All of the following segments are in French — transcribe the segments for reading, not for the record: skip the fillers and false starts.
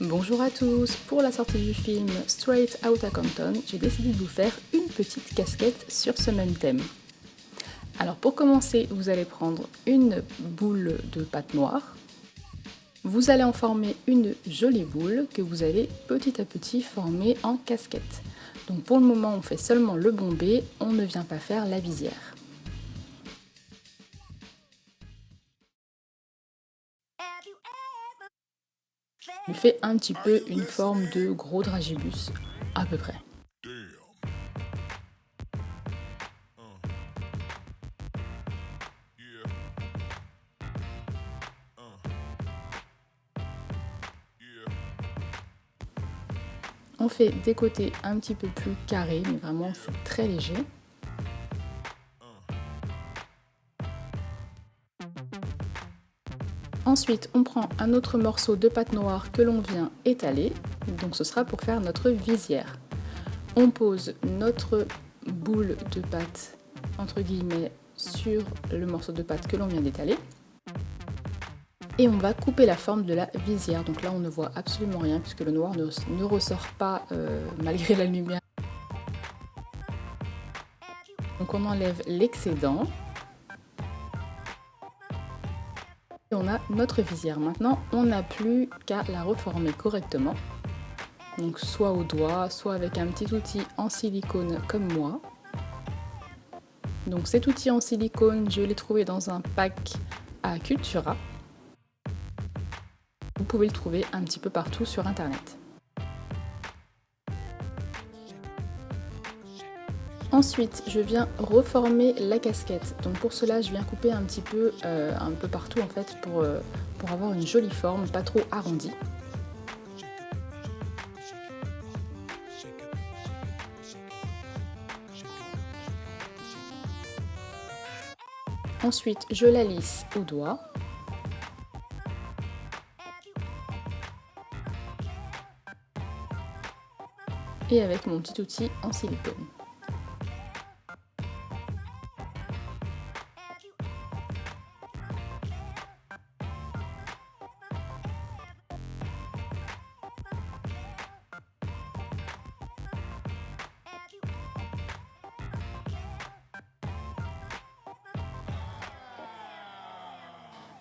Bonjour à tous, pour la sortie du film Straight Outta Compton, j'ai décidé de vous faire une petite casquette sur ce même thème. Alors pour commencer, vous allez prendre une boule de pâte noire. Vous allez en former une jolie boule que vous allez petit à petit former en casquette. Donc pour le moment, on fait seulement le bombé, on ne vient pas faire la visière. Il fait un petit peu une forme de gros dragibus, à peu près. On fait des côtés un petit peu plus carrés, mais vraiment c'est très léger. Ensuite, on prend un autre morceau de pâte noire que l'on vient étaler, donc ce sera pour faire notre visière. On pose notre boule de pâte, entre guillemets, sur le morceau de pâte que l'on vient d'étaler. Et on va couper la forme de la visière. Donc là, on ne voit absolument rien puisque le noir ne ressort pas malgré la lumière. Donc on enlève l'excédent. Et on a notre visière. Maintenant, on n'a plus qu'à la reformer correctement. Donc soit au doigt, soit avec un petit outil en silicone comme moi. Donc cet outil en silicone, je l'ai trouvé dans un pack à Cultura. Vous pouvez le trouver un petit peu partout sur internet. Ensuite, je viens reformer la casquette. Donc pour cela, je viens couper un peu partout en fait pour avoir une jolie forme, pas trop arrondie. Ensuite, je la lisse au doigt. Et avec mon petit outil en silicone.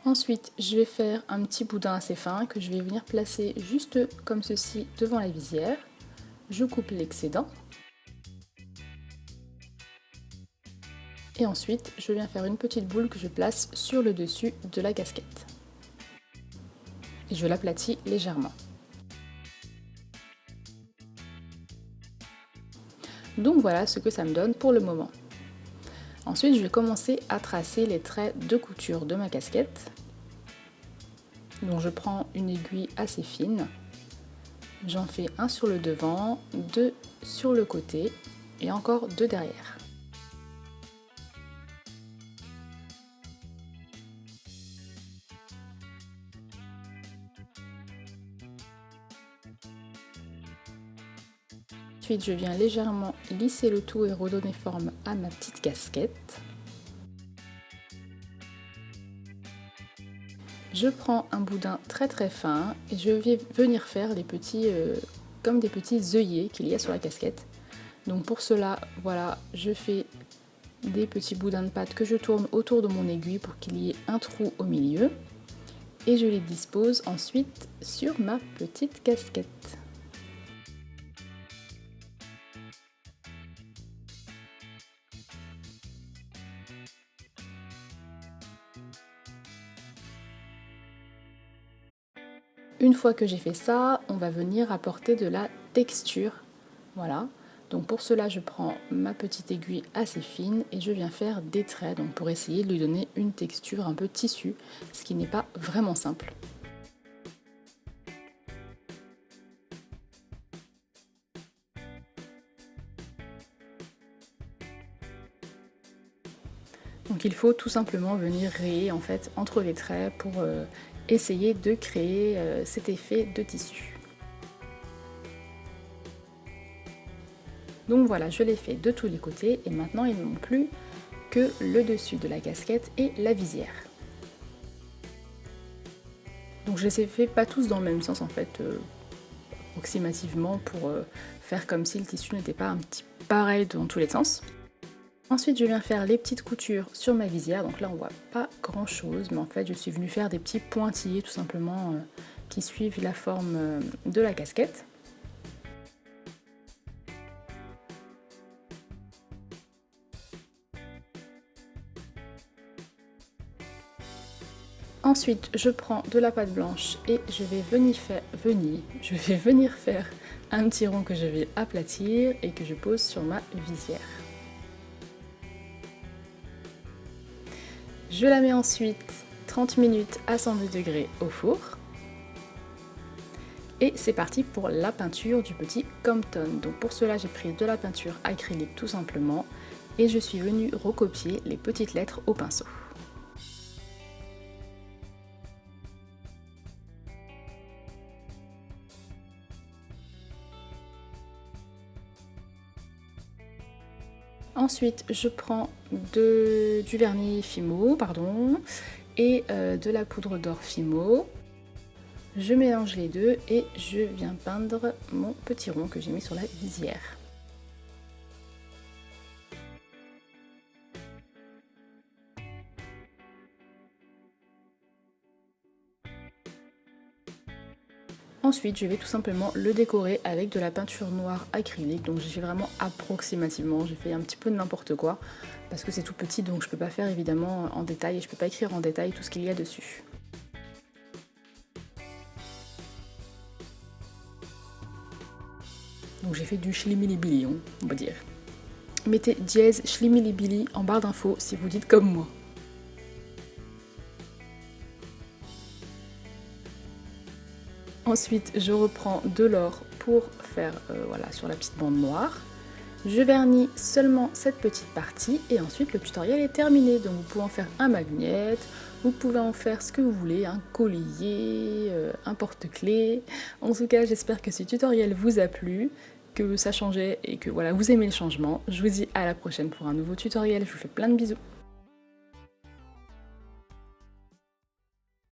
Ensuite, je vais faire un petit boudin assez fin que je vais venir placer juste comme ceci devant la visière. Je coupe l'excédent. Et ensuite, je viens faire une petite boule que je place sur le dessus de la casquette. Et je l'aplatis légèrement. Donc voilà ce que ça me donne pour le moment. Ensuite, je vais commencer à tracer les traits de couture de ma casquette. Donc je prends une aiguille assez fine. J'en fais un sur le devant, deux sur le côté et encore deux derrière. Ensuite, je viens légèrement lisser le tout et redonner forme à ma petite casquette. Je prends un boudin très fin et je vais venir faire des petits, comme des petits œillets qu'il y a sur la casquette. Donc pour cela, voilà, je fais des petits boudins de pâte que je tourne autour de mon aiguille pour qu'il y ait un trou au milieu. Et je les dispose ensuite sur ma petite casquette. Une fois que j'ai fait ça, on va venir apporter de la texture. Voilà. Donc pour cela, je prends ma petite aiguille assez fine et je viens faire des traits donc pour essayer de lui donner une texture un peu tissu, ce qui n'est pas vraiment simple. Donc il faut tout simplement venir rayer en fait entre les traits pour essayer de créer cet effet de tissu. Donc voilà, je l'ai fait de tous les côtés et maintenant il ne manque plus que le dessus de la casquette et la visière. Donc je les ai fait pas tous dans le même sens en fait, approximativement pour faire comme si le tissu n'était pas un petit pareil dans tous les sens. Ensuite, je viens faire les petites coutures sur ma visière. Donc là, on voit pas grand chose, mais en fait, je suis venue faire des petits pointillés tout simplement qui suivent la forme de la casquette. Ensuite, je prends de la pâte blanche et je vais venir faire un petit rond que je vais aplatir et que je pose sur ma visière. Je la mets ensuite 30 minutes à 110 degrés au four. Et c'est parti pour la peinture du petit Compton. Donc pour cela, j'ai pris de la peinture acrylique tout simplement et je suis venue recopier les petites lettres au pinceau. Ensuite, je prends du vernis Fimo, et de la poudre d'or Fimo. Je mélange les deux et je viens peindre mon petit rond que j'ai mis sur la visière. Ensuite, je vais tout simplement le décorer avec de la peinture noire acrylique. Donc j'ai fait vraiment approximativement, j'ai fait un petit peu de n'importe quoi parce que c'est tout petit, donc je peux pas faire évidemment en détail et je peux pas écrire en détail tout ce qu'il y a dessus. Donc j'ai fait du schlimilibili, on va dire. Mettez dièse schlimilibili en barre d'infos si vous dites comme moi. Ensuite, je reprends de l'or pour faire voilà, sur la petite bande noire. Je vernis seulement cette petite partie et ensuite le tutoriel est terminé. Donc vous pouvez en faire un magnet, vous pouvez en faire ce que vous voulez, un collier, un porte-clés. En tout cas, j'espère que ce tutoriel vous a plu, que ça changeait et que voilà, vous aimez le changement. Je vous dis à la prochaine pour un nouveau tutoriel. Je vous fais plein de bisous.